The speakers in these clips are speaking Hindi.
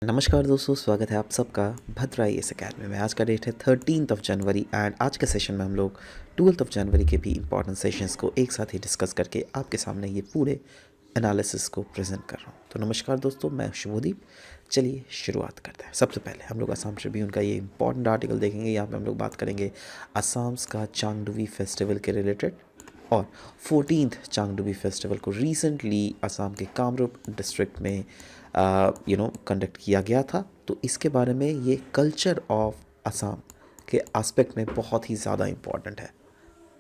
नमस्कार दोस्तों, स्वागत है आप सबका भद्राई इस अकेडमी में। आज का डेट है 13 जनवरी एंड आज के सेशन में हम लोग 12 जनवरी के भी इंपॉर्टेंट सेशंस को एक साथ ही डिस्कस करके आपके सामने ये पूरे एनालिसिस को प्रेजेंट कर रहा हूँ। तो नमस्कार दोस्तों, मैं शुभदीप। चलिए शुरुआत करते हैं। सबसे पहले हम लोग असम ट्रिब्यून का ये इंपॉर्टेंट आर्टिकल देखेंगे। यहाँ पे हम लोग बात करेंगे असम का चांगडुवी फेस्टिवल के रिलेटेड और 14th चांगडुवी फेस्टिवल को रिसेंटली असम के कामरूप डिस्ट्रिक्ट में कंडक्ट किया गया था। तो इसके बारे में ये कल्चर ऑफ असम के एस्पेक्ट में बहुत ही ज़्यादा इम्पॉर्टेंट है।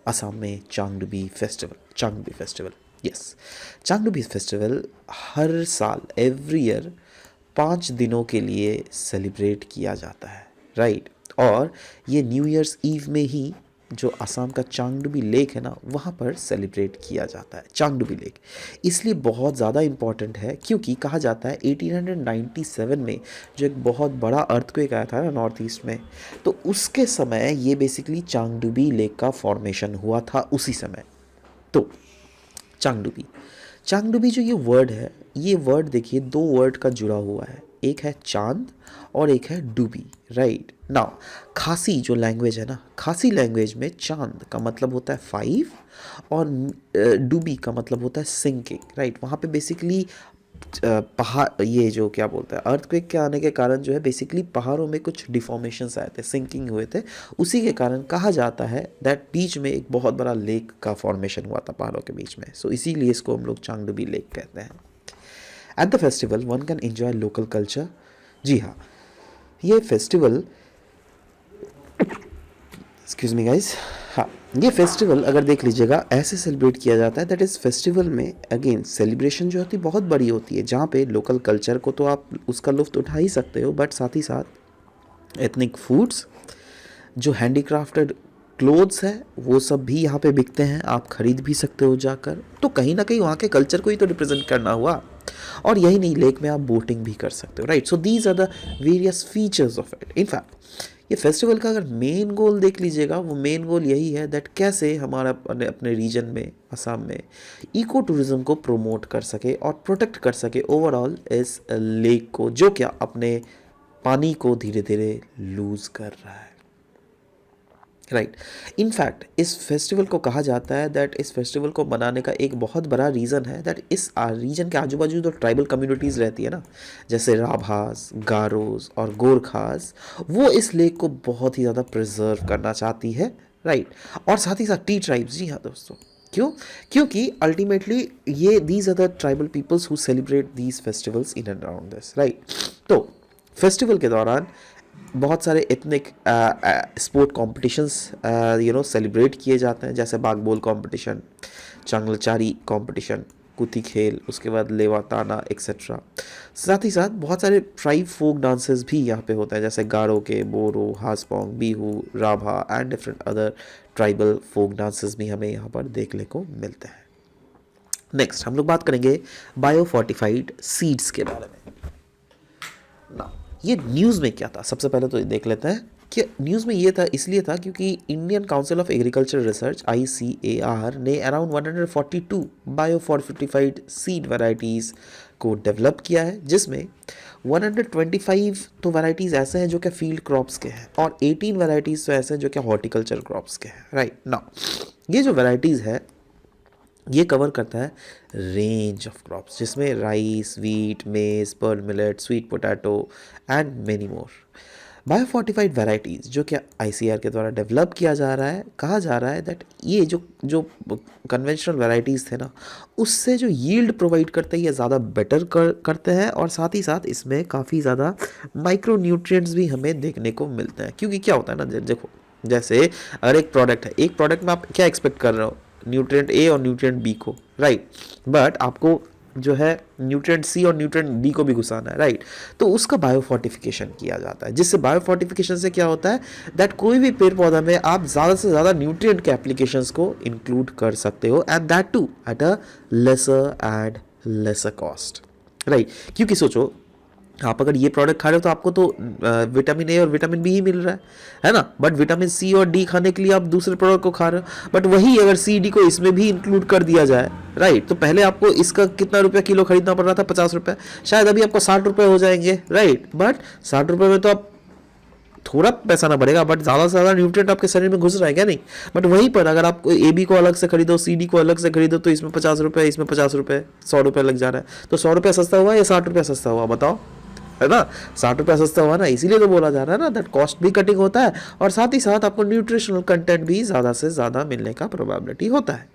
असम में चांगडुवी फेस्टिवल यस, चांगडुवी फेस्टिवल हर साल एवरी ईयर 5 दिनों के लिए सेलिब्रेट किया जाता है, राइट। और ये न्यू ईयर्स ईव में ही जो असम का चांगडुवी लेक है ना, वहाँ पर सेलिब्रेट किया जाता है चांगडुवी लेक। इसलिए बहुत ज़्यादा इम्पॉर्टेंट है क्योंकि कहा जाता है 1897 में जो एक बहुत बड़ा अर्थक्वेक आया था ना नॉर्थ ईस्ट में, तो उसके समय ये बेसिकली चांगडुवी लेक का फॉर्मेशन हुआ था उसी समय। तो चांगडुवी चांगडुवी जो ये वर्ड है, ये वर्ड देखिए दो वर्ड का जुड़ा हुआ है, एक है चांद और एक है डूबी, राइट। नाउ खासी जो लैंग्वेज है ना, खासी लैंग्वेज में चांद का मतलब होता है 5 और डूबी का मतलब होता है सिंकिंग, राइट। वहाँ पे बेसिकली पहाड़, ये जो क्या बोलते हैं, अर्थक्वेक के आने के कारण जो है बेसिकली पहाड़ों में कुछ डिफॉर्मेशंस आए थे, सिंकिंग हुए थे। उसी के कारण कहा जाता है दैट बीच में एक बहुत बड़ा लेक का फॉर्मेशन हुआ था पहाड़ों के बीच में। सो इसीलिए इसको हम लोग चांगडुवी लेक कहते हैं। At the festival one can enjoy local culture. जी हाँ, ये फेस्टिवल, एक्सक्यूज मी गाइज, हाँ, ये फेस्टिवल अगर देख लीजिएगा ऐसे सेलिब्रेट किया जाता है। दैट इज़ फेस्टिवल में अगेन सेलिब्रेशन जो होती है बहुत बड़ी होती है, जहाँ पे लोकल कल्चर को तो आप उसका लुफ्त उठा ही सकते हो, बट साथ ही साथ एथनिक फूड्स, जो हैंडीक्राफ्टेड क्लोथ्स है, वो सब भी यहाँ पे बिकते हैं, आप खरीद भी सकते हो जाकर। तो कहीं ना कहीं वहाँ के कल्चर को ही तो रिप्रेजेंट करना हुआ। और यही नहीं, लेक में आप बोटिंग भी कर सकते हो, right. So these are the various features of it. In fact ये फेस्टिवल का अगर मेन गोल देख लीजिएगा, वो मेन गोल यही है दैट कैसे हमारा अपने रीजन में, असम में इको टूरिज्म को प्रमोट कर सके और प्रोटेक्ट कर सके ओवरऑल इस लेक को, जो क्या अपने पानी को धीरे धीरे लूज कर रहा है, राइट। इनफैक्ट इस फेस्टिवल को कहा जाता है दैट इस फेस्टिवल को मनाने का एक बहुत बड़ा रीज़न है दैट इस रीजन के आजू बाजू जो ट्राइबल कम्युनिटीज़ रहती है ना, जैसे राभास, गारोस और गोरखास, वो इस लेक को बहुत ही ज़्यादा प्रिजर्व करना चाहती है, राइट। और साथ ही साथ टी ट्राइब्स, जी हाँ दोस्तों, क्यों? क्योंकि अल्टीमेटली ये these are the tribal peoples who celebrate these festivals in and around this, right. तो फेस्टिवल के दौरान बहुत सारे एथनिक स्पोर्ट कॉम्पिटिशन्स सेलिब्रेट किए जाते हैं, जैसे बागबोल कॉम्पिटिशन, चांगलचारी कॉम्पिटिशन, कुती खेल, उसके बाद लेवाताना एक्सेट्रा। साथ ही साथ बहुत सारे ट्राइब फोक डांसेस भी यहाँ पे होते हैं, जैसे गारो के, Boro, Haspong, Bihu, Rabha and different other tribal folk dances भी हमें यहाँ पर देखने को मिलते हैं। नेक्स्ट हम लोग बात करेंगे बायो फोर्टिफाइड सीड्स के बारे में ना। ये न्यूज़ में क्या था, सबसे पहले तो देख लेते हैं कि न्यूज़ में ये था, इसलिए था क्योंकि Indian council of agriculture research ICAR ने around 142 bio fortified seed varieties को डेवलप किया है, जिसमें 125 तो वैरायटीज़ ऐसे हैं जो कि फील्ड क्रॉप्स के हैं और 18 वैरायटीज़ तो ऐसे हैं जो कि हॉर्टिकल्चर क्रॉप्स के हैं, राइट। नाउ ये जो वैरायटीज़ है ये कवर करता है रेंज ऑफ क्रॉप्स, जिसमें राइस, वीट, मेज, pearl millet, sweet potato and many more. Bio fortified varieties जो कि ICAR के द्वारा डेवलप किया जा रहा है, कहा जा रहा है दैट ये जो जो कन्वेंशनल वैरायटीज़ थे ना, उससे जो यील्ड प्रोवाइड करते हैं ये ज़्यादा बेटर करते हैं, और साथ ही साथ इसमें काफ़ी ज़्यादा माइक्रो न्यूट्रिएंट्स भी हमें देखने को मिलते हैं। क्योंकि क्या होता है ना, देखो जैसे अगर एक प्रोडक्ट है, एक प्रोडक्ट में आप क्या एक्सपेक्ट कर रहे हो, न्यूट्रिएंट ए और न्यूट्रिएंट बी को, राइट, बट आपको जो है न्यूट्रिएंट सी और न्यूट्रिएंट डी को भी घुसाना है, राइट। तो उसका बायोफोर्टिफिकेशन किया जाता है, जिससे बायोफोर्टिफिकेशन से क्या होता है दैट कोई भी पेड़ पौधा में आप ज़्यादा से ज़्यादा न्यूट्रिएंट के एप्लीकेशंस को इंक्लूड कर सकते हो, and that too at a lesser cost, right. क्योंकि सोचो आप अगर ये प्रोडक्ट खा रहे हो तो आपको तो विटामिन ए और विटामिन बी ही मिल रहा है ना, बट विटामिन सी और डी खाने के लिए आप दूसरे प्रोडक्ट को खा रहे हो। बट वही अगर सी डी को इसमें भी इंक्लूड कर दिया जाए, राइट, तो पहले आपको इसका कितना रुपया किलो खरीदना पड़ रहा था, 50 रुपये, शायद अभी आपको 60 रुपये हो जाएंगे, राइट। बट 60 रुपये में तो आप थोड़ा पैसा ना बढ़ेगा, बट ज़्यादा से ज़्यादा न्यूट्रिएंट आपके शरीर में घुस रहा है, क्या नहीं। बट वहीं पर अगर आप ए बी को अलग से खरीदो, सी डी को अलग से खरीदो, तो इसमें 50 रुपये, इसमें 50 रुपये, 100 रुपये लग जा रहा है। तो 100 रुपये सस्ता हुआ या 60 रुपये सस्ता हुआ, बताओ, है ना। 60 रुपये सस्ता हुआ ना, इसीलिए तो बोला जा रहा है ना दैट कॉस्ट भी कटिंग होता है और साथ ही साथ आपको न्यूट्रिशनल कंटेंट भी ज़्यादा से ज़्यादा मिलने का प्रोबेबिलिटी होता है,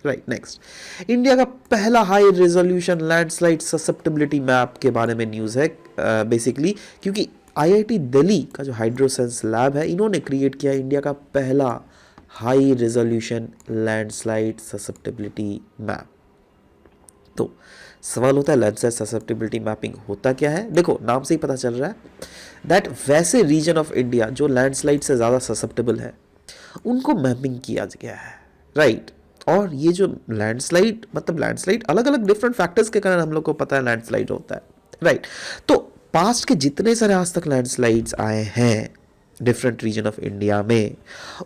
राइट। नेक्स्ट, इंडिया का पहला high resolution landslide susceptibility map के बारे में न्यूज़ है, बेसिकली क्योंकि आईआईटी दिल्ली का जो हाइड्रोसेंस लैब है, इन्होंने क्रिएट किया इंडिया का पहला high resolution landslide susceptibility map. तो सवाल होता है लैंडस्लाइड ससेप्टेबिलिटी मैपिंग होता क्या है। देखो नाम से ही पता चल रहा है दैट वैसे रीजन ऑफ इंडिया जो लैंडस्लाइड से ज़्यादा ससेप्टेबल है उनको मैपिंग किया गया है, राइट। और ये जो लैंडस्लाइड, मतलब लैंडस्लाइड अलग अलग डिफरेंट फैक्टर्स के कारण हम लोग को पता है लैंडस्लाइड होता है, राइट। तो पास्ट के जितने सारे आज तक लैंडस्लाइड्स आए हैं डिफरेंट रीजन ऑफ इंडिया में,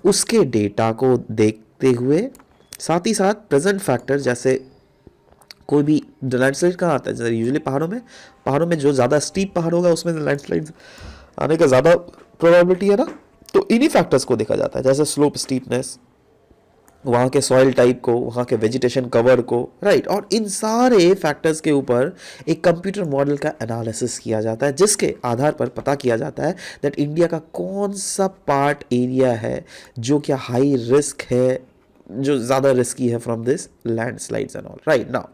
उसके डेटा को देखते हुए साथ ही साथ प्रेजेंट फैक्टर, जैसे कोई भी लैंडस्लाइड कहाँ आता है, जैसे यूजुअली पहाड़ों में जो ज़्यादा स्टीप पहाड़ होगा उसमें लैंडस्लाइड आने का ज़्यादा प्रोबेबिलिटी है ना। तो इन्हीं फैक्टर्स को देखा जाता है, जैसे स्लोप स्टीपनेस, वहाँ के सॉइल टाइप को, वहाँ के वेजिटेशन कवर को, राइट। और इन सारे फैक्टर्स के ऊपर एक कंप्यूटर मॉडल का एनालिसिस किया जाता है, जिसके आधार पर पता किया जाता है दैट इंडिया का कौन सा पार्ट एरिया है जो क्या हाई रिस्क है, जो ज़्यादा रिस्की है from this landslides and all, right. Now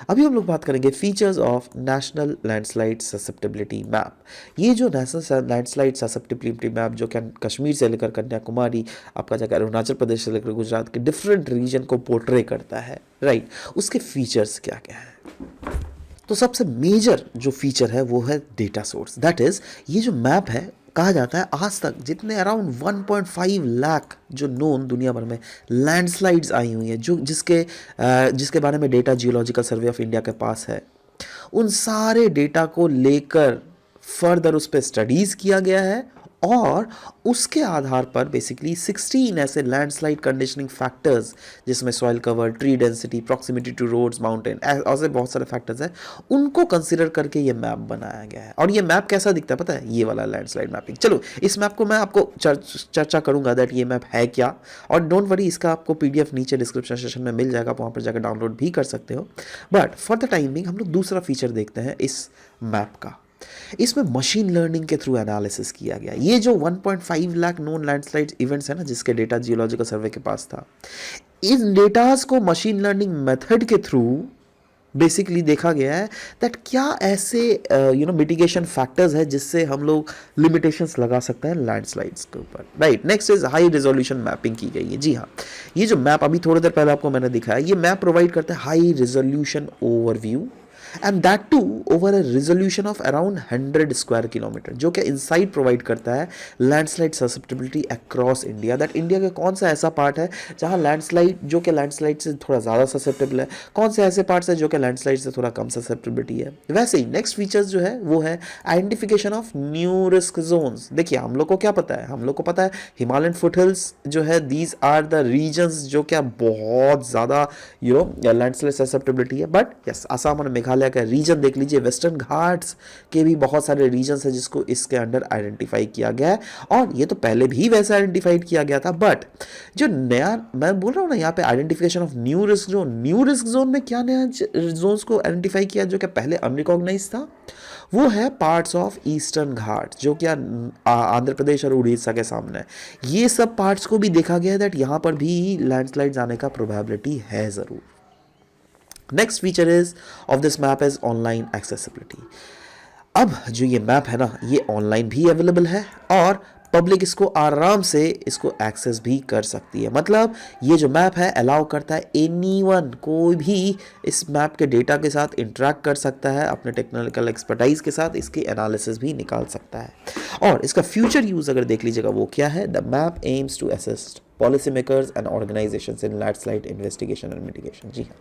अभी हम लोग बात करेंगे features of national landslide susceptibility map. ये जो नेशनल लैंडस्लाइड ससेप्टेबिलिटी मैप जो क्या कश्मीर से लेकर कन्याकुमारी, आपका जाकर अरुणाचल प्रदेश से लेकर गुजरात के डिफरेंट रीजन को पोर्ट्रे करता है, राइट। उसके फीचर्स क्या क्या है। तो सबसे मेजर जो फीचर है वो है डेटा सोर्स, दैट इज ये जो मैप है, कहा जाता है आज तक जितने अराउंड 1.5 लाख जो नोन दुनिया भर में लैंडस्लाइड्स आई हुई हैं, जो जिसके बारे में data geological survey of India के पास है, उन सारे डेटा को लेकर फर्दर उस पर स्टडीज़ किया गया है और उसके आधार पर बेसिकली 16 ऐसे लैंडस्लाइड कंडीशनिंग फैक्टर्स, जिसमें soil cover, tree density, proximity to roads, mountain, ऐसे बहुत सारे फैक्टर्स हैं, उनको कंसिडर करके ये मैप बनाया गया है। और ये मैप कैसा दिखता है पता है, ये वाला लैंडस्लाइड मैपिंग। चलो इस मैप को मैं आपको चर्चा करूंगा दैट ये मैप है क्या, और डोंट वरी, इसका आपको PDF नीचे डिस्क्रिप्शन सेक्शन में मिल जाएगा, वहाँ पर जाकर डाउनलोड भी कर सकते हो। बट फॉर द टाइमिंग हम लोग दूसरा फीचर देखते हैं इस मैप का। इसमें मशीन लर्निंग के थ्रू एनालिसिस किया गया। ये जो 1.5 लाख नोन लैंडस्लाइड इवेंट्स है ना, जिसके डेटा जियोलॉजिकल सर्वे के पास था, इन डेटास को मशीन लर्निंग मेथड के थ्रू बेसिकली देखा गया है दैट क्या ऐसे मिटिगेशन फैक्टर्स है जिससे हम लोग लिमिटेशंस लगा सकते हैं लैंडस्लाइड्स के ऊपर, right. Next is high resolution mapping की गई है। जी हाँ, ये जो मैप अभी थोड़ी देर पहले आपको मैंने दिखाया, ये मैप प्रोवाइड करता है high resolution overview and that too over a resolution of around 100 square kilometre, जो कि इनसाइट प्रोवाइड करता है landslide susceptibility across India. That India का कौन सा ऐसा पार्ट है जहां लैंडस्लाइड जो कि लैंडस्लाइड से थोड़ा ज़्यादा ससेप्टेबल है, कौन से ऐसे पार्ट्स है जो कि लैंडस्लाइड से थोड़ा कम ससेप्टेबिलिटी है। वैसे ही नेक्स्ट फीचर्स जो है वो है identification of new risk zones. देखिए हम लोग को क्या पता है, हम लोग को पता है हिमालयन फुटहिल्स जो है, दीज आर द रीजन्स जो क्या बहुत ज़्यादा लैंडस्लाइड ससेप्टेबिलिटी है। बट यस, आसाम और मेघालय का रीजन देख लीजिए, वेस्टर्न घाट्स के भी बहुत सारे रीजन्स हैं जिसको इसके अंडर आइडेंटिफाई किया गया है, और ये तो पहले भी वैसे आइडेंटिफाइड किया गया था। बट जो नया मैं बोल रहा हूँ ना यहाँ पे identification of new risk zone, new risk zone में क्या नया जोन्स को आइडेंटिफाई किया जो कि पहले अनरिकॉग्नाइज था, वो है पार्ट्स ऑफ ईस्टर्न घाट जो क्या आंध्र प्रदेश और उड़ीसा के सामने है। ये सब पार्ट्स को भी देखा गया है दैट यहाँ पर भी लैंडस्लाइड्स आने का प्रोबेबिलिटी है ज़रूर। Next feature is of this map is online accessibility. अब जो ये मैप है ना, ये ऑनलाइन भी अवेलेबल है और पब्लिक इसको आराम से इसको एक्सेस भी कर सकती है। मतलब ये जो मैप है अलाउ करता है एनीवन, कोई भी इस मैप के डेटा के साथ इंटरेक्ट कर सकता है, अपने टेक्निकल एक्सपर्टाइज के साथ इसकी एनालिसिस भी निकाल सकता है। और इसका फ्यूचर यूज अगर देख लीजिएगा वो क्या है, the map aims to assist policy makers and organisations in landslide investigation and mitigation. जी हाँ,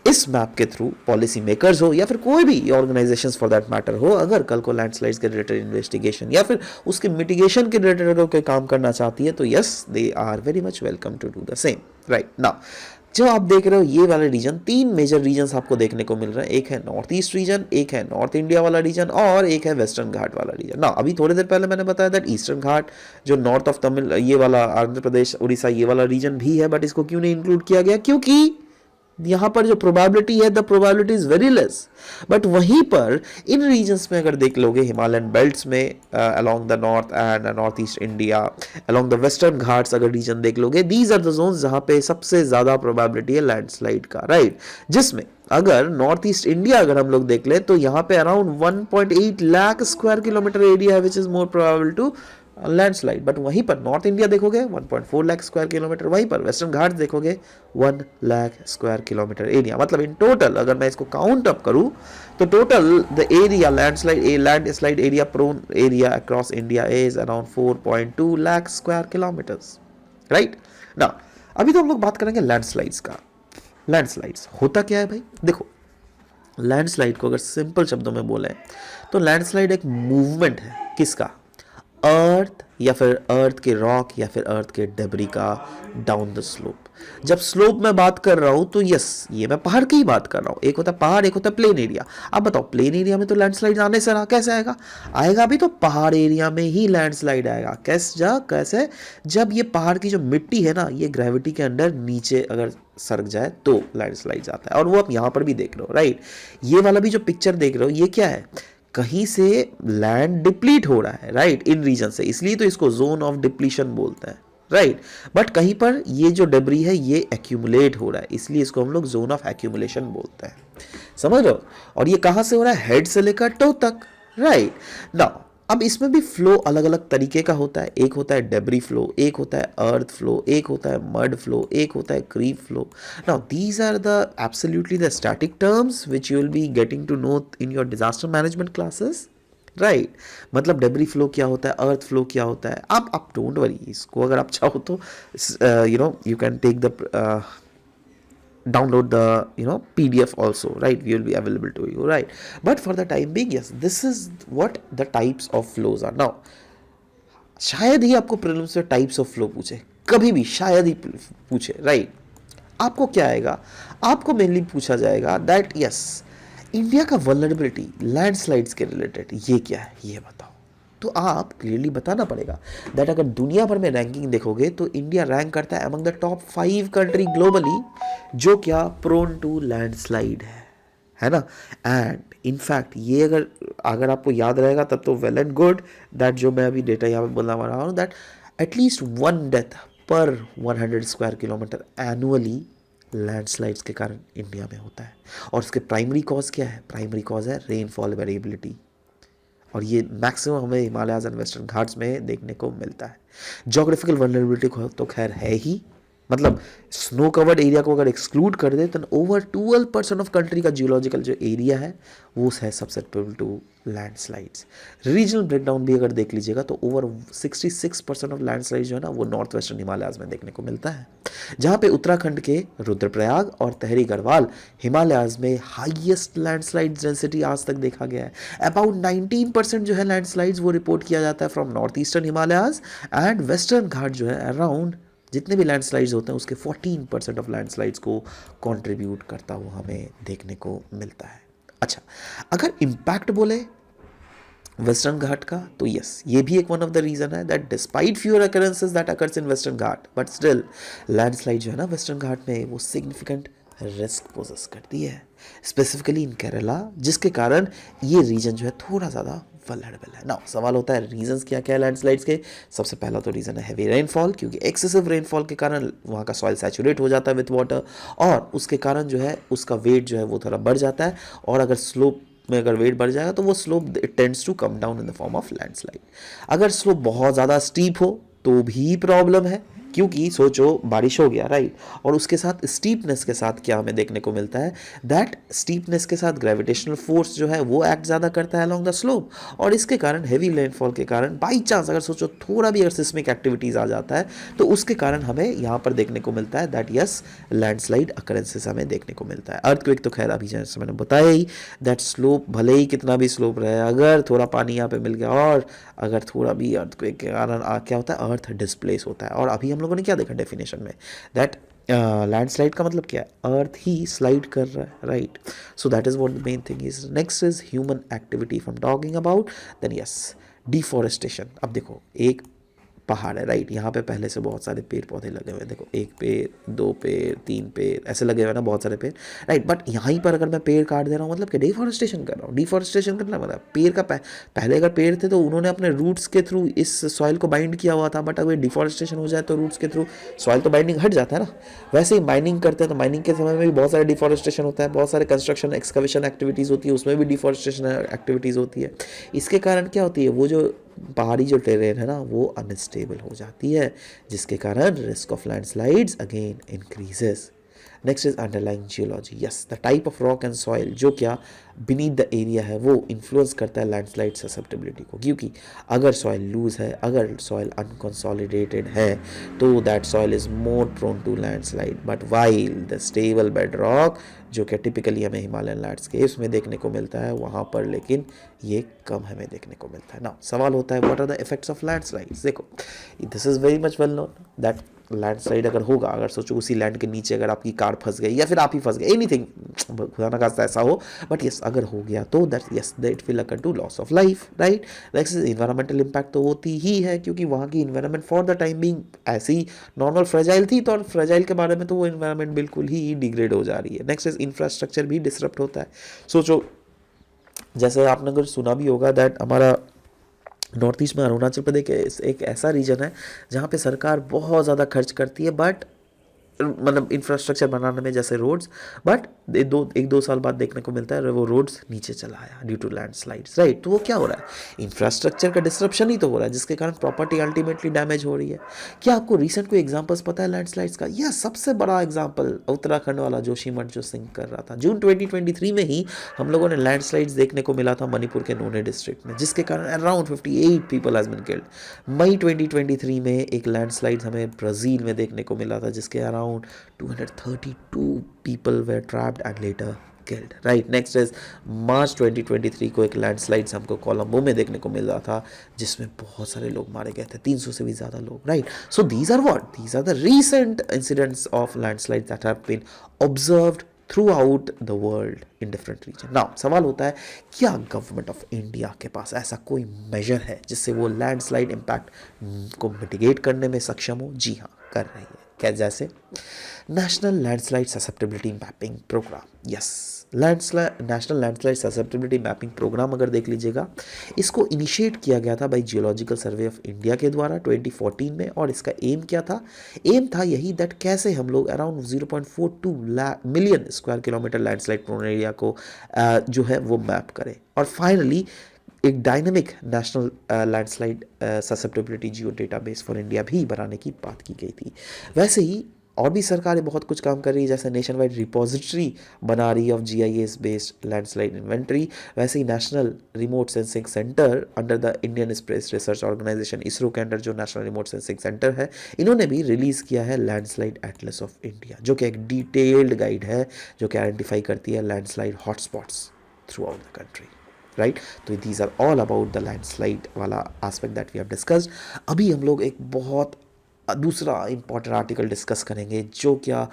इस मैप के थ्रू पॉलिसी मेकर्स हो या फिर कोई भी ऑर्गेनाइजेशंस फॉर दैट मैटर हो, अगर कल को लैंडस्लाइड्स के रिलेटेड इन्वेस्टिगेशन या फिर उसके मिटिगेशन के रिलेटेड अगर कोई काम करना चाहती है तो yes, they are very much welcome to do the same, right. Now जो आप देख रहे हो ये वाले रीजन, 3 मेजर रीजन्स आपको देखने को मिल रहे हैं। एक है नॉर्थ ईस्ट रीजन, एक है नॉर्थ इंडिया वाला रीजन और एक है वेस्टर्न घाट वाला रीजन। ना अभी थोड़ी देर पहले मैंने बताया दैट ईस्टर्न घाट जो नॉर्थ ऑफ तमिल, ये वाला आंध्र प्रदेश उड़ीसा ये वाला रीजन भी है, बट इसको क्यों नहीं इंक्लूड किया गया? क्योंकि यहाँ पर जो प्रोबेबिलिटी है, the probability is very less. But वहीं पर इन रीजन्स में अगर देख लोगे, हिमालयन बेल्ट्स में along the north and north east India, along the western Ghats अगर रीजन देख लोगे, दीज आर द जोन्स जहाँ पे सबसे ज़्यादा प्रोबेबिलिटी है लैंडस्लाइड का, राइट। जिसमें अगर नॉर्थ ईस्ट इंडिया अगर हम लोग देख ले तो यहाँ पे around 1.8 lakh square kilometre area है which is more probable to landslide. But वहीं पर नॉर्थ इंडिया देखोगे 1.4 लाख स्क्वायर किलोमीटर, वहीं पर वेस्टर्न घाट देखोगे 1 लाख स्क्वायर किलोमीटर एरिया। मतलब इन टोटल अगर मैं इसको काउंट अप करूं तो total the area landslide area prone area across India is around 4.2 lakh square kilometres, right. ना अभी तो हम लोग बात करेंगे लैंडस्लाइड्स का। लैंडस्लाइड्स होता क्या है भाई? देखो, लैंडस्लाइड को अगर सिंपल शब्दों में बोले तो लैंडस्लाइड एक मूवमेंट है किसका? अर्थ या फिर अर्थ के रॉक या फिर अर्थ के डेब्री का डाउन द स्लोप। जब स्लोप में बात कर रहा हूं तो यस, ये मैं पहाड़ की ही बात कर रहा हूं। एक होता है पहाड़, एक होता है प्लेन एरिया। अब बताओ, प्लेन एरिया में तो लैंडस्लाइड आने से कैसे आएगा? आएगा भी तो पहाड़ एरिया में ही लैंडस्लाइड आएगा। कैसे? जब ये पहाड़ की जो मिट्टी है ना, ये ग्रेविटी के अंडर नीचे अगर सरक जाए तो लैंडस्लाइड आता है। और वो आप यहां पर भी देख रहे हो, राइट। ये वाला भी जो पिक्चर देख रहे हो, ये क्या है? कहीं से लैंड डिप्लीट हो रहा है, राइट, इन रीजन से, इसलिए तो इसको जोन ऑफ डिप्लीशन बोलते हैं, राइट। बट कहीं पर ये जो डेब्री है ये एक्यूमुलेट हो रहा है, इसलिए इसको हम लोग जोन ऑफ एक्यूमुलेशन बोलते हैं। समझ रहे हो? और ये कहां से हो रहा है? हेड से लेकर टो तक, राइट। नाउ अब इसमें भी फ्लो अलग अलग तरीके का होता है। एक होता है डेब्री फ्लो, एक होता है अर्थ फ्लो, एक होता है मड फ्लो, एक होता है creep flow. Now these are the absolutely the static terms which you will be getting to know in your disaster management classes, right. मतलब डेब्री फ्लो क्या होता है, अर्थ फ्लो क्या होता है। आप डोंट वरी, इसको अगर आप चाहो तो you can take the download the PDF also, right? We will be available to you, right? But for the time being, yes, this is what the types of flows are. Now शायद ही आपको प्रीलिम्स में टाइप्स ऑफ फ्लो पूछे, कभी भी शायद ही पूछे, राइट। आपको क्या आएगा? आपको मेनली पूछा जाएगा दैट यस, इंडिया का वल्नरेबिलिटी लैंडस्लाइड्स के रिलेटेड ये क्या है, ये बताओ। तो आप क्लियरली बताना पड़ेगा दैट अगर दुनिया भर में रैंकिंग देखोगे तो इंडिया रैंक करता है among the top 5 country globally जो क्या प्रोन टू लैंडस्लाइड है ना। एंड इनफैक्ट ये अगर आपको याद रहेगा तब तो वेल एंड गुड दैट जो मैं अभी डेटा यहाँ पे बोलना रहा हूँ दैट एटलीस्ट 1 डेथ पर 100 स्क्वायर किलोमीटर एनुअली लैंडस्लाइड्स के कारण इंडिया में होता है। और उसके प्राइमरी कॉज क्या है? प्राइमरी कॉज है रेनफॉल वेरिएबिलिटी, और ये मैक्सिमम हमें हिमालयाज एंड वेस्टर्न घाट्स में देखने को मिलता है। जोग्राफिकल वल्नरेबिलिटी तो खैर है ही, मतलब स्नो कवर्ड एरिया को अगर एक्सक्लूड कर दे तो ओवर 12% ऑफ कंट्री का जियोलॉजिकल जो एरिया है वो है सब्सेप्टेबल टू लैंडस्लाइड्स। रीजनल ब्रेकडाउन भी अगर देख लीजिएगा तो ओवर 66% ऑफ लैंडस्लाइड्स जो है ना वो नॉर्थ वेस्टर्न हिमालयाज में देखने को मिलता है, जहाँ पे उत्तराखंड के रुद्रप्रयाग और तहरी गढ़वाल हिमालयाज में हाईएस्ट लैंडस्लाइड डेंसिटी आज तक देखा गया है। अबाउट 19% जो है लैंडस्लाइड्स वो रिपोर्ट किया जाता है from north eastern Himalayas, and western Ghat जो है अराउंड जितने भी लैंडस्लाइड्स होते हैं उसके 14% ऑफ लैंडस्लाइड्स को कंट्रीब्यूट करता हुआ हमें देखने को मिलता है। अच्छा, अगर इम्पैक्ट बोले वेस्टर्न घाट का तो यस, ये भी एक वन ऑफ द रीजन है that despite fewer occurrences that occurs in western Ghat, but still landslide जो है ना वेस्टर्न घाट में वो सिग्निफिकेंट रिस्क पोजेस करती है, स्पेसिफिकली इन केरला, जिसके कारण ये रीजन जो है थोड़ा ज़्यादा वल्नरेबल है। नाउ सवाल होता है रीजंस क्या क्या है लैंडस्लाइड्स के। सबसे पहला तो रीज़न है हैवी रेनफॉल, क्योंकि एक्सेसिव रेनफॉल के कारण वहाँ का सॉइल सैचुरेट हो जाता है विथ वाटर, और उसके कारण जो है उसका वेट जो है वो थोड़ा बढ़ जाता है, और अगर स्लोप में अगर वेट बढ़ जाएगा तो वो slope it tends to come down in the form of landslide. अगर स्लोप बहुत ज़्यादा स्टीप हो तो भी प्रॉब्लम है, क्योंकि सोचो बारिश हो गया राइट, और उसके साथ स्टीपनेस के साथ क्या हमें देखने को मिलता है, दैट स्टीपनेस के साथ ग्रेविटेशनल फोर्स जो है वो एक्ट ज़्यादा करता है अलॉन्ग द स्लोप, और इसके कारण हेवी रेनफॉल के कारण बाई चांस अगर सोचो थोड़ा भी अगर सिस्मिक एक्टिविटीज़ आ जाता है तो उसके कारण हमें यहाँ पर देखने को मिलता है दैट यस लैंडस्लाइड अकरेंसेस हमें देखने को मिलता है। अर्थक्वेक तो खैर अभी जैसे मैंने बताया ही, दैट स्लोप भले ही कितना भी स्लोप रहे, अगर थोड़ा पानी यहाँ पे मिल गया और अगर थोड़ा भी अर्थक्वेक के कारण क्या होता है, अर्थ डिस्प्लेस होता है। और अभी हम लोगों ने क्या देखा डेफिनेशन में, दैट लैंडस्लाइड का मतलब क्या है, अर्थ ही स्लाइड कर रहा है right. So that is what the main thing is. Next is human activity from talking about, then yes deforestation. अब देखो एक पहाड़ है राइट, यहाँ पे पहले से बहुत सारे पेड़ पौधे लगे हुए हैं, देखो एक पेड़, दो पेड़, तीन पेड़ ऐसे लगे हुए हैं ना, बहुत सारे पेड़ राइट। बट यहाँ पर अगर मैं पेड़ काट दे रहा हूँ मतलब कि डिफॉरेस्टेशन कर रहा हूँ। डिफॉरेस्टेशन करना मतलब पेड़ का पहले अगर पेड़ थे तो उन्होंने अपने रूट्स के थ्रू इस सॉइल को बाइंड किया हुआ था, बट अगर डिफॉरेस्टेशन हो जाए तो रूट्स के थ्रू सॉइल तो बाइंडिंग हट जाता है ना। वैसे ही माइनिंग करते हैं तो माइनिंग के समय में भी बहुत सारे डिफॉरेस्टेशन होता है, बहुत सारे कंस्ट्रक्शन एक्सकवेशन एक्टिविटीज़ होती है, उसमें भी डिफॉरेस्टेशन एक्टिविटीज़ होती है। इसके कारण क्या होती है, वो जो पहाड़ी जो टेरेन है ना वो अनस्टेबल हो जाती है, जिसके कारण risk of landslides again increases. Next is underlying geology, yes the type of rock and soil जो क्या बीनीथ द एरिया है वो इन्फ्लुएंस करता है लैंडस्लाइड ससेप्टेबिलिटी को। क्योंकि अगर सॉइल लूज है, अगर सॉइल अनकंसोलिडेटेड है तो that soil is more prone to landslide, but while the stable bed rock जो कि टिपिकली हमें हिमालयन लैंडस्केप्स में देखने को मिलता है वहाँ पर लेकिन ये कम हमें देखने को मिलता है ना। सवाल होता है what are the effects of landslides. देखो this is very much well known that landslide अगर होगा, अगर सोचो उसी लैंड के नीचे अगर आपकी कार फंस गई या फिर आप ही फंस गए, एनीथिंग खुदा ना खास्ता ऐसा हो, बट यस अगर हो गया तो that yes that will occur to loss of life right. Next environmental impact तो होती ही है क्योंकि वहाँ की environment for the time being ऐसी नॉर्मल फ्रेजाइल थी, तो और फ्रेजाइल के बारे में तो वो इन्वायरमेंट बिल्कुल ही डिग्रेड हो जा रही है। नेक्स्ट इज इंफ्रास्ट्रक्चर भी डिसरप्ट होता है। सोचो जैसे आपने अगर सुना भी होगा दैट हमारा नॉर्थ ईस्ट में अरुणाचल प्रदेश एक ऐसा रीजन है जहाँ पे सरकार बहुत ज़्यादा खर्च करती है बट मतलब इंफ्रास्ट्रक्चर बनाने में जैसे रोड्स, बट एक दो साल बाद देखने को मिलता है वो रोड्स नीचे चला आया ड्यू टू लैंडस्लाइड्स राइट। तो वो क्या हो रहा है, इंफ्रास्ट्रक्चर का डिस्ट्रप्शन ही तो हो रहा है जिसके कारण प्रॉपर्टी अल्टीमेटली डैमेज हो रही है। क्या आपको रिसेंट कोई एग्जांपल्स पता है लैंडस्लाइड्स का? यह सबसे बड़ा एग्जांपल उत्तराखंड वाला जोशीमठ जो सिंक कर रहा था, जून 2023 में ही हम लोगों ने लैंडस्लाइड्स देखने को मिला था मणिपुर के नोने डिस्ट्रिक्ट में, जिसके कारण around 58 people has been killed. मई 2023 में एक लैंडस्लाइड हमें ब्राज़ील में देखने को मिला था जिसके around 232 people were trapped and later killed right. next is मार्च 2023 को एक लैंडस्लाइड्स हमको कोलंबो में देखने को मिल रहा था जिसमें बहुत सारे लोग मारे गए थे, 300 से भी ज़्यादा लोग right. So these are what, these are the recent incidents of landslides that have been observed throughout the world in different region. Now सवाल होता है क्या गवर्नमेंट ऑफ इंडिया के पास ऐसा कोई मेजर है जिससे वो लैंडस्लाइड इम्पैक्ट को मिटिगेट करने में सक्षम हो? जी हाँ, कर रही है। क्या? जैसे national landslide susceptibility mapping programme, yes national landslide susceptibility mapping programme अगर देख लीजिएगा, इसको इनिशिएट किया गया था by geological survey of India के द्वारा 2014 में। और इसका एम क्या था? एम था यही दैट कैसे हम लोग around 0.42 million square kilometre landslide prone area को जो है वो मैप करें, और फाइनली एक dynamic national landslide susceptibility geo database for India भी बनाने की बात की गई थी। वैसे ही और भी सरकारें बहुत कुछ काम कर रही है, जैसे नेशन वाइड रिपोजिटरी बना रही है of GIS based landslide inventory. वैसे ही national remote sensing centre under the Indian Space Research Organisation ISRO के अंडर जो नेशनल रिमोट सेंसिंग सेंटर है, इन्होंने भी रिलीज़ किया है लैंडस्लाइड एटलस ऑफ इंडिया, जो कि एक डिटेल्ड गाइड है जो कि आइडेंटिफाई करती है landslide hotspots throughout the country right. तो these are all about the landslide वाला aspect that we have discussed. अभी हम लोग एक बहुत दूसरा इंपॉर्टेंट आर्टिकल डिस्कस करेंगे जो क्या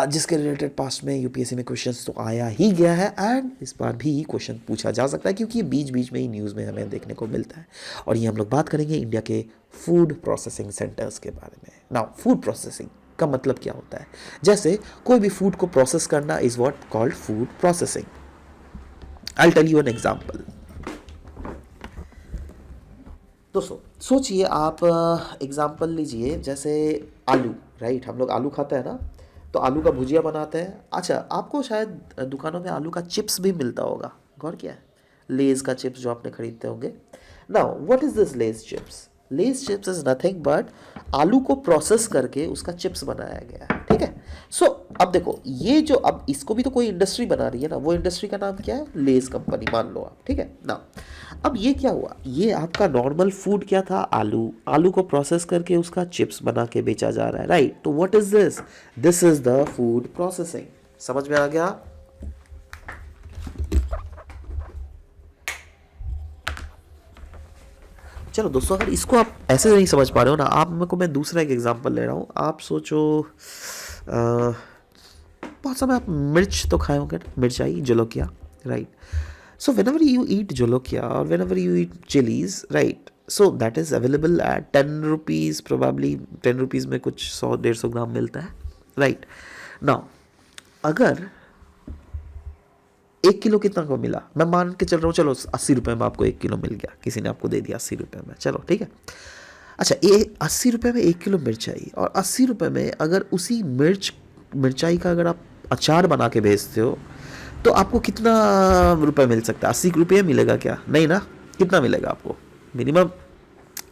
जिसके रिलेटेड पास्ट में UPSC में क्वेश्चंस तो आया ही गया है एंड इस बार भी क्वेश्चन पूछा जा सकता है क्योंकि ये बीच बीच में ही न्यूज़ में हमें देखने को मिलता है। और ये हम लोग बात करेंगे इंडिया के फूड प्रोसेसिंग सेंटर्स के बारे में। नाउ फूड प्रोसेसिंग का मतलब क्या होता है? जैसे कोई भी फूड को प्रोसेस करना is what called food processing. I'll tell you an example. दोस्तों सोचिए आप एग्जाम्पल लीजिए जैसे आलू राइट, हम लोग आलू खाते हैं ना, तो आलू का भुजिया बनाते हैं। अच्छा, आपको शायद दुकानों में आलू का चिप्स भी मिलता होगा, गौर किया है? लेज़ का चिप्स जो आपने खरीदते होंगे। Now what is this Lay's chips? Lay's chips is nothing but आलू को प्रोसेस करके उसका चिप्स बनाया गया है, ठीक है। सो अब देखो ये जो, अब इसको भी तो कोई इंडस्ट्री बना रही है ना, वो इंडस्ट्री का नाम क्या है, लेस कंपनी, मान लो आप, ठीक है ना। अब ये क्या हुआ, ये आपका नॉर्मल फूड क्या था, आलू, आलू को प्रोसेस करके उसका चिप्स बना के बेचा जा रहा है, राइट। तो what is this, this is the food processing. समझ में आ गया। चलो दोस्तों, अगर इसको आप ऐसे नहीं समझ पा रहे हो ना, आप मेरे को, मैं दूसरा एक एग्जांपल ले रहा हूँ। आप सोचो बहुत समय आप मिर्च तो खाए होंगे, मिर्चाई, jolokia, right. So whenever you eat jolokia और whenever you eat chillies, right, so that is available at 10 rupees, probably 10 rupees में कुछ 100-150 ग्राम मिलता है, राइट। नाउ अगर 1 किलो कितना को मिला, मैं मान के चल रहा हूँ, चलो 80 रुपये में आपको 1 किलो मिल गया, किसी ने आपको दे दिया 80 रुपये में, चलो ठीक है। अच्छा, ये 80 रुपये में 1 किलो मिर्चाई, और 80 रुपये में अगर उसी मिर्चाई का अगर आप अचार बना के बेचते हो तो आपको कितना रुपए मिल सकता है, 80 रुपये मिलेगा क्या, नहीं ना। कितना मिलेगा आपको, मिनिमम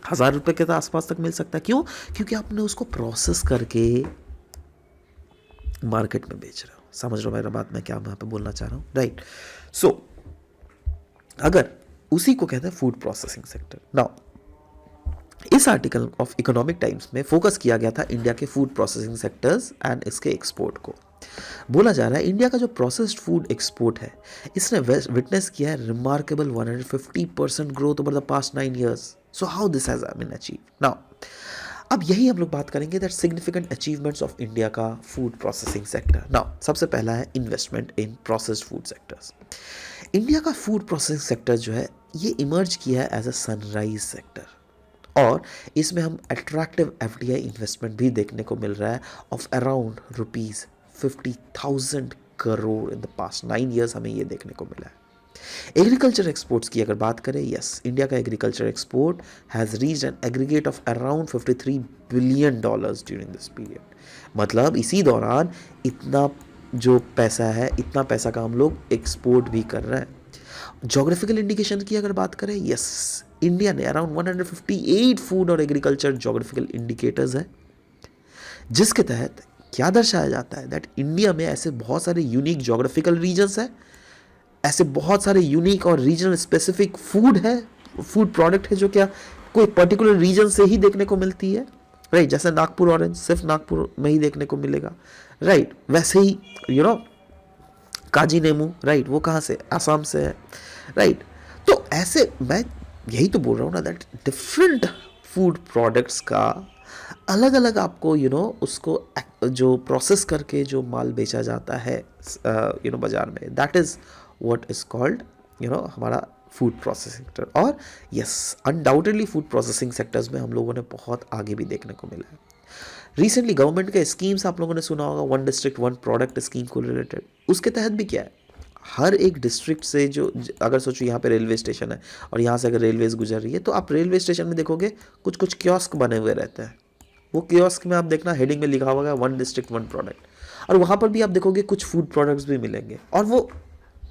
1000 रुपये के तो आसपास तक मिल सकता है। क्यों, क्योंकि आपने उसको प्रोसेस करके मार्केट में बेच रहे हो। समझ रहे हो मेरा बात, मैं क्या यहाँ पे बोलना चाह रहा हूँ, राइट। सो अगर उसी को कहते हैं फूड प्रोसेसिंग सेक्टर। नाउ इस आर्टिकल ऑफ इकोनॉमिक टाइम्स में फोकस किया गया था इंडिया के फूड प्रोसेसिंग सेक्टर्स एंड इसके एक्सपोर्ट को। बोला जा रहा है इंडिया का जो प्रोसेस्ड फूड एक्सपोर्ट है, इसने विटनेस किया है remarkable 150% growth over the past 9 years। So how this has been achieve. Now अब यही हम लोग बात करेंगे that significant achievements of India का फूड प्रोसेसिंग सेक्टर। नाउ सबसे पहला है investment in processed food sectors. India का फूड प्रोसेसिंग सेक्टर जो है ये इमर्ज किया है एज अ सनराइज सेक्टर, और इसमें हम अट्रैक्टिव एफडीआई इन्वेस्टमेंट भी देखने को मिल रहा है of around ₹50,000 crore in the past 9 years। हमें ये देखने को मिला है। एग्रीकल्चर एक्सपोर्ट्स की अगर बात करें, यस, इंडिया का agriculture export has reached an aggregate of around $53 billion during this period. मतलब इसी दौरान इतना जो पैसा है, इतना पैसा का हम लोग एक्सपोर्ट भी कर रहे हैं। जोग्राफिकल इंडिकेशन की अगर बात करें, यस, इंडिया ने अराउंड 158 फूड और एग्रीकल्चर जोग्राफिकल इंडिकेटर्स है, जिसके तहत क्या दर्शाया जाता है दैट इंडिया में ऐसे बहुत सारे यूनिक जोग्राफिकल रीजन्स है, ऐसे बहुत सारे यूनिक और रीजनल स्पेसिफिक फूड है, फूड प्रोडक्ट है जो क्या कोई पर्टिकुलर रीजन से ही देखने को मिलती है, राइट। जैसे नागपुर ऑरेंज सिर्फ नागपुर में ही देखने को मिलेगा, राइट। वैसे ही काजी नेमू, राइट, वो कहाँ से, आसाम से है, राइट। तो ऐसे मैं यही तो बोल रहा हूँ ना दैट डिफरेंट फूड प्रोडक्ट्स का अलग अलग आपको उसको जो प्रोसेस करके जो माल बेचा जाता है बाजार में, that is what is called हमारा फूड प्रोसेसिंग सेक्टर। और yes, undoubtedly food processing sectors में हम लोगों ने बहुत आगे भी देखने को मिला है। रिसेंटली गवर्नमेंट के स्कीम्स आप लोगों ने सुना होगा, 1 डिस्ट्रिक्ट 1 प्रोडक्ट स्कीम को रिलेटेड। उसके तहत भी क्या है, हर एक डिस्ट्रिक्ट से जो, अगर सोचो यहाँ पे रेलवे स्टेशन है और यहाँ से अगर रेलवेज गुजर रही है, तो आप रेलवे स्टेशन में देखोगे कुछ कुछ कियोस्क बने हुए रहते हैं। वो कियोस्क में आप देखना हेडिंग में लिखा होगा 1 डिस्ट्रिक्ट 1 प्रोडक्ट, और वहाँ पर भी आप देखोगे कुछ फूड प्रोडक्ट्स भी मिलेंगे। और वो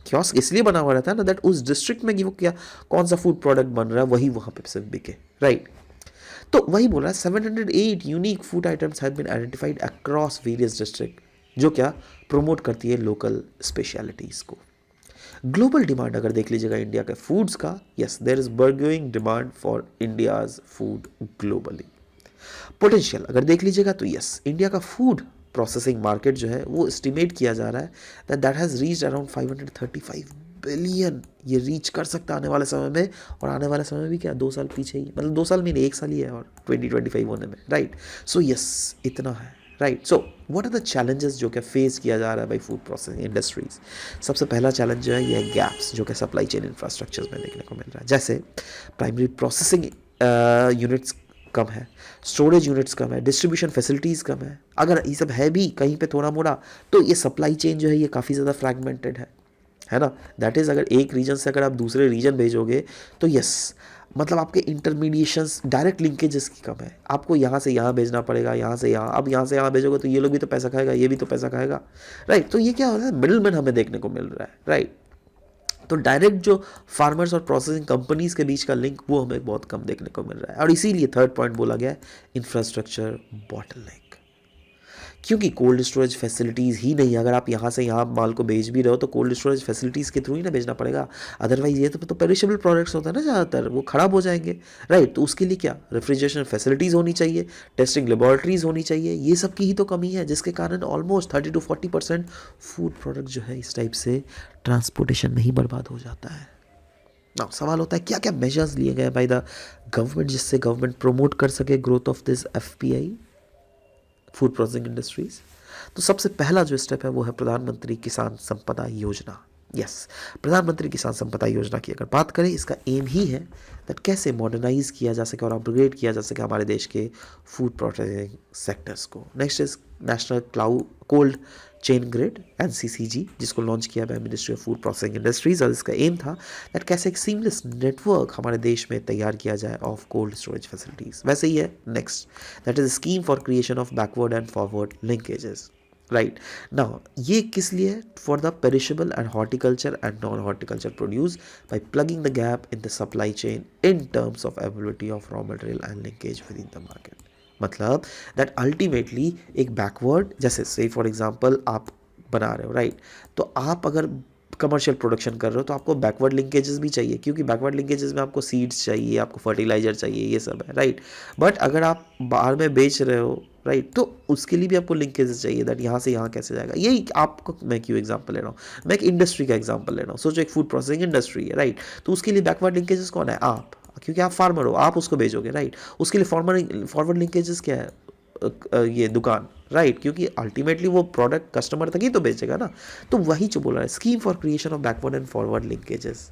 कियोस्क इसलिए बना हुआ रहता है ना दैट उस डिस्ट्रिक्ट में वो क्या कौन सा फूड प्रोडक्ट बन रहा है वही वहाँ पे सिर्फ बिके, राइट। तो वही बोल रहा है 708 unique food items have been identified across various district, जो क्या प्रोमोट करती है लोकल स्पेशलिटीज़ को। ग्लोबल डिमांड अगर देख लीजिएगा इंडिया के फूड्स का, yes, there is burgeoning demand for India's food globally. Potential अगर देख लीजिएगा तो यस, इंडिया का फूड प्रोसेसिंग मार्केट जो है वो एस्टिमेट किया जा रहा है that has reached around 535 billion. ये रीच कर सकता है आने वाले समय में, और आने वाले समय भी क्या 2 साल पीछे ही, मतलब 2 साल में नहीं, 1 साल ही है और 2025 होने में, राइट। सो यस, इतना है, right. So what are the challenges जो कि फेस किया जा रहा है बाई फूड प्रोसेसिंग इंडस्ट्रीज। सबसे पहला चैलेंज जो है ये गैप्स जो कि सप्लाई चेन इंफ्रास्ट्रक्चर में देखने को मिल रहा है। जैसे प्राइमरी प्रोसेसिंग यूनिट्स कम है, स्टोरेज यूनिट्स कम है, डिस्ट्रीब्यूशन फैसिलिटीज़ कम है। अगर ये सब है भी कहीं पे थोड़ा मोड़ा, तो ये सप्लाई चेन जो है ये काफ़ी ज़्यादा फ्रैगमेंटेड है ना। दैट इज़ अगर एक रीजन से अगर आप दूसरे रीजन भेजोगे तो यस, मतलब आपके इंटरमीडिएशंस, डायरेक्ट लिंकेजेस की कम है। आपको यहाँ से यहाँ भेजना पड़ेगा, यहाँ से यहाँ, अब यहाँ से यहाँ भेजोगे तो ये लोग भी तो पैसा खाएगा, ये भी तो पैसा खाएगा, राइट। तो ये क्या हो रहा है, मिडिल मैन हमें देखने को मिल रहा है, राइट। तो डायरेक्ट जो फार्मर्स और प्रोसेसिंग कंपनीज के बीच का लिंक वो हमें बहुत कम देखने को मिल रहा है, और इसीलिए थर्ड पॉइंट बोला गया है इंफ्रास्ट्रक्चर बॉटलनेक। क्योंकि कोल्ड स्टोरेज फैसिलिटीज़ ही नहीं, अगर आप यहाँ से यहाँ माल को भेज भी रहे हो तो कोल्ड स्टोरेज फैसिलिटीज़ के थ्रू ही ना भेजना पड़ेगा, अदरवाइज ये तो पेरिशेबल प्रोडक्ट्स होता है ना, ज़्यादातर वो ख़राब हो जाएंगे, राइट। तो उसके लिए क्या रेफ्रिजरेशन फैसिलिटीज़ होनी चाहिए, टेस्टिंग लेबॉर्ट्रीज़ होनी चाहिए, ये सब की ही तो कमी है, जिसके कारण ऑलमोस्ट 30 to 40% फूड प्रोडक्ट जो है इस टाइप से ट्रांसपोर्टेशन में ही बर्बाद हो जाता है। नाउ सवाल होता है क्या क्या मेजर्स लिए गए बाय द गवर्नमेंट जिससे गवर्नमेंट प्रमोट कर सके growth of this FPI, food processing industries. तो सबसे पहला जो स्टेप है वो है प्रधानमंत्री किसान संपदा योजना। यस, प्रधानमंत्री किसान संपदा योजना की अगर बात करें, इसका एम ही है दैट कैसे मॉडर्नाइज किया जा सके और अपग्रेड किया जा सके हमारे देश के फूड प्रोसेसिंग सेक्टर्स को। Next is national cold chain grid NCCG, जिसको लॉन्च किया by ministry of food processing industries, और इसका एम था दैट कैसे एक सीमलेस नेटवर्क हमारे देश में तैयार किया जाए ऑफ कोल्ड स्टोरेज फैसिलिटीज। वैसे ही है next, that is scheme for creation of backward and forward linkages, right. Now ये किस लिए? For the perishable and horticulture and non horticulture produce by plugging the gap in the supply chain in terms of availability of raw material and linkage with in the market. मतलब दैट अल्टीमेटली एक बैकवर्ड, जैसे से फॉर एग्जांपल आप बना रहे हो, राइट, तो आप अगर कमर्शियल प्रोडक्शन कर रहे हो तो आपको बैकवर्ड लिंकेजेस भी चाहिए, क्योंकि बैकवर्ड लिंकेजेस में आपको सीड्स चाहिए, आपको फर्टिलाइजर चाहिए, ये सब है, राइट। बट अगर आप बाहर में बेच रहे हो, राइट, तो उसके लिए भी आपको लिंकेजेस चाहिए, दैट यहाँ से यहाँ कैसे जाएगा। यही आपको मैं क्यों एग्जांपल ले रहा हूँ, मैं एक इंडस्ट्री का एग्जांपल ले रहा हूँ। सोचो एक फूड प्रोसेसिंग इंडस्ट्री है, राइट, तो उसके लिए बैकवर्ड लिंकेजेस कौन है? आप, क्योंकि आप फार्मर हो, आप उसको भेजोगे, राइट। उसके लिए फॉरवर्ड लिंकेजेस क्या है? ये दुकान, राइट, क्योंकि अल्टीमेटली वो प्रोडक्ट कस्टमर तक ही तो बेचेगा ना। तो वही जो बोला है, scheme for creation of backward and forward linkages.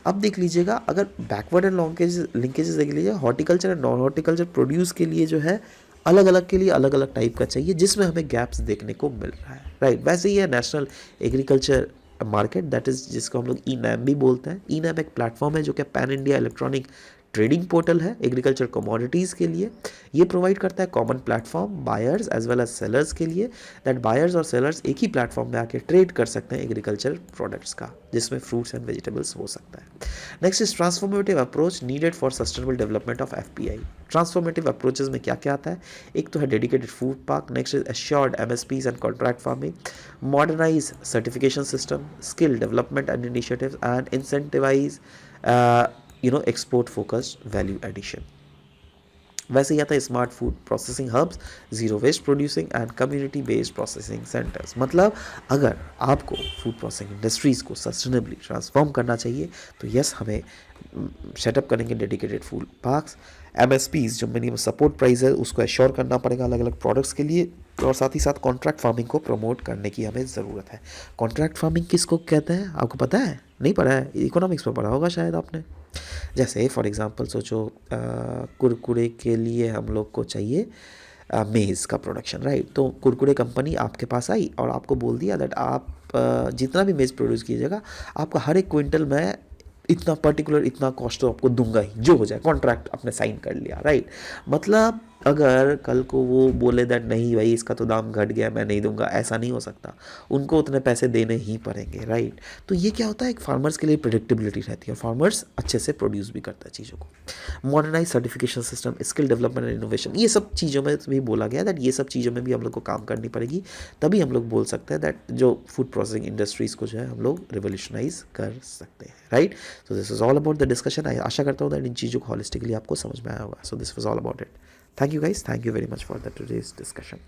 अब देख लीजिएगा, अगर बैकवर्ड एंड लिंकेजेस देख लीजिए, horticulture and non horticulture produce के लिए जो है अलग अलग के लिए अलग अलग टाइप का चाहिए, जिसमें हमें गैप्स देखने को मिल रहा है, राइट। वैसे ही है national agriculture market, that is जिसको हम लोग ई नैम भी बोलते हैं। ई नैम एक प्लेटफॉर्म है जो कि pan India electronic trading portal है एग्रीकल्चर कमोडिटीज़ के लिए। ये प्रोवाइड करता है common platform buyers as well as sellers के लिए, दैट बायर्स और सेलर्स एक ही प्लेटफॉर्म में आके ट्रेड कर सकते हैं एग्रीकल्चर प्रोडक्ट्स का, जिसमें फ्रूट्स एंड वेजिटेबल्स हो सकता है। Next is transformative approach needed for sustainable development of FPI. Transformative approaches में क्या क्या आता है? एक तो है dedicated food park, next is assured MSPs and contract farming, modernise certification system, skill development and initiatives and incentivise export focused value addition. वैसे ही आता है smart food processing hubs, zero waste producing and community based processing centres. मतलब अगर आपको फूड प्रोसेसिंग इंडस्ट्रीज़ को सस्टेनेबली ट्रांसफॉर्म करना चाहिए तो यस, हमें सेटअप करेंगे डेडिकेटेड फूड पार्क्स, एमएसपीज जो मिनिमम सपोर्ट प्राइस है उसको एश्योर करना पड़ेगा अलग अलग प्रोडक्ट्स के लिए, और साथ ही साथ कॉन्ट्रैक्ट फार्मिंग को प्रमोट करने की हमें ज़रूरत है। कॉन्ट्रैक्ट फार्मिंग किसको कहते हैं आपको पता है? नहीं पढ़ा है? इकोनॉमिक्स में पढ़ा होगा शायद आपने। जैसे फॉर एग्जांपल सोचो कुरकुरे के लिए हम लोग को चाहिए मेज़ का प्रोडक्शन, राइट। तो कुरकुरे कंपनी आपके पास आई और आपको बोल दिया दैट आप जितना भी मेज़ प्रोड्यूस कीजिएगा आपका हर एक क्विंटल में इतना पर्टिकुलर इतना कॉस्ट तो आपको दूंगा ही, जो हो जाए, कॉन्ट्रैक्ट आपने साइन कर लिया, राइट। मतलब अगर कल को वो बोले दैट नहीं भाई इसका तो दाम घट गया मैं नहीं दूंगा, ऐसा नहीं हो सकता, उनको उतने पैसे देने ही पड़ेंगे, राइट। तो ये क्या होता है, एक फार्मर्स के लिए प्रेडिक्टेबिलिटी रहती है, फार्मर्स अच्छे से प्रोड्यूस भी करता है चीज़ों को। Modernise certification system, skill development and innovation, ये सब चीज़ों में भी बोला गया दैट ये सब चीज़ों में भी हम लोग को काम करनी पड़ेगी, तभी हम लोग बोल सकते हैं दैट जो फूड प्रोसेसिंग इंडस्ट्रीज़ को जो है हम लोग रिवोल्यूशनाइज कर सकते हैं, right. So this is all about the discussion. आशा करता हूँ दैट इन चीज़ों को हॉलिस्टिकली आपको समझ में आया होगा। So this was all about it. Thank you guys. Thank you very much for the today's discussion.